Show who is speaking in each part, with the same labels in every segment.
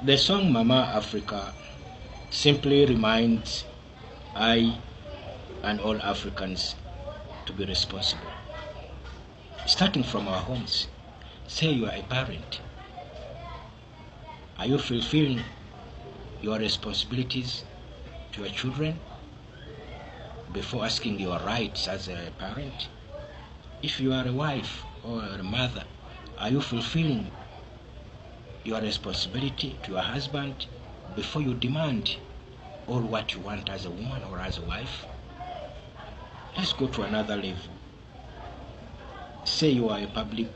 Speaker 1: The song Mama Africa simply reminds I and all Africans to be responsible. Starting from our homes, say you are a parent. Are you fulfilling your responsibilities to your children before asking your rights as a parent? If you are a wife or a mother, are you fulfilling your responsibility to your husband before you demand all what you want as a woman or as a wife? Let's go to another level. Say you are a public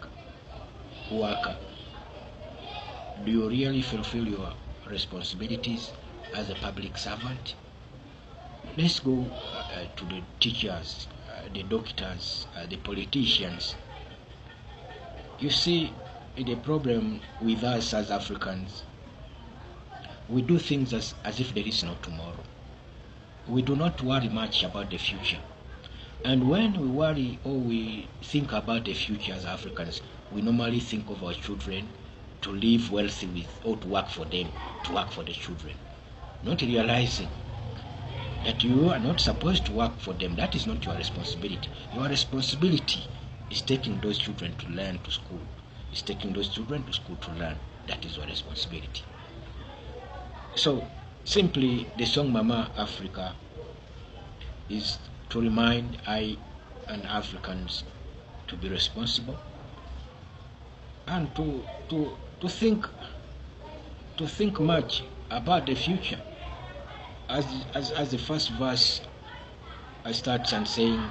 Speaker 1: worker. Do you really fulfill your responsibilities as a public servant? Let's go to the teachers, the doctors, the politicians. You see, the problem with us as Africans, we do things as if there is no tomorrow. We do not worry much about the future. And when we worry or we think about the future as Africans, we normally think of our children to live wealthy with, or to work for them, to work for the children. Not realizing that you are not supposed to work for them. That is not your responsibility. Your responsibility is taking those children to learn to school. Is taking those children to school to learn. That is your responsibility. So, simply, the song Mama Africa is to remind I and Africans to be responsible and to think much about the future. As the first verse starts and saying,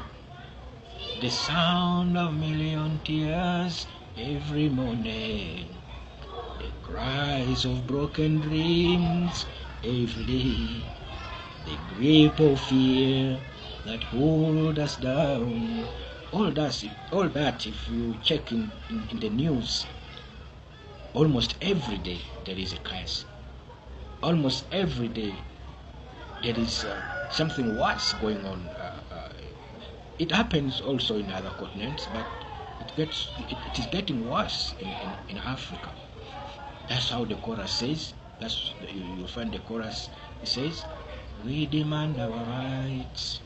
Speaker 1: the sound of million tears every morning, the cries of broken dreams every day, the grip of fear that hold us down. All that if you check in the news, almost every day there is a curse. Almost every day there is something worse going on. It happens also in other continents, but it is getting worse in Africa. That's how the chorus says. You'll find the chorus. It says, we demand our rights,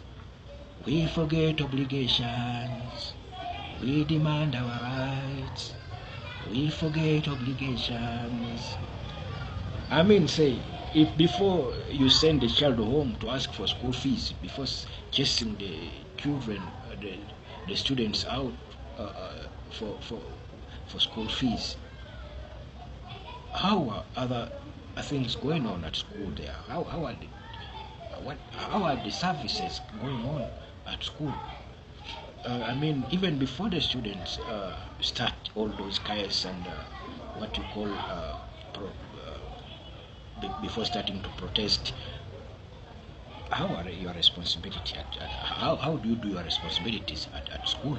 Speaker 1: we forget obligations. We demand our rights, we forget obligations. I mean, say, if before you send the child home to ask for school fees, before chasing the children, the students out for school fees, how are other things going on at school there? How are the services going on at school? I mean, even before the students start all those chaos and what you call before starting to protest, how are your responsibility how do you do your responsibilities at school,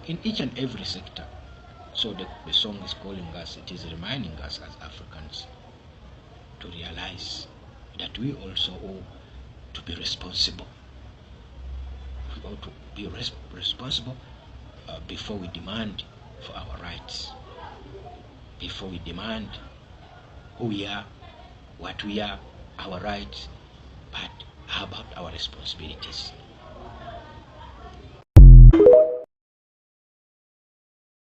Speaker 1: in each and every sector? So the song is calling us, it is reminding us as Africans to realize that we also owe to be responsible. We ought to be responsible before we demand for our rights, before we demand who we are, what we are, our rights. But how about our responsibilities?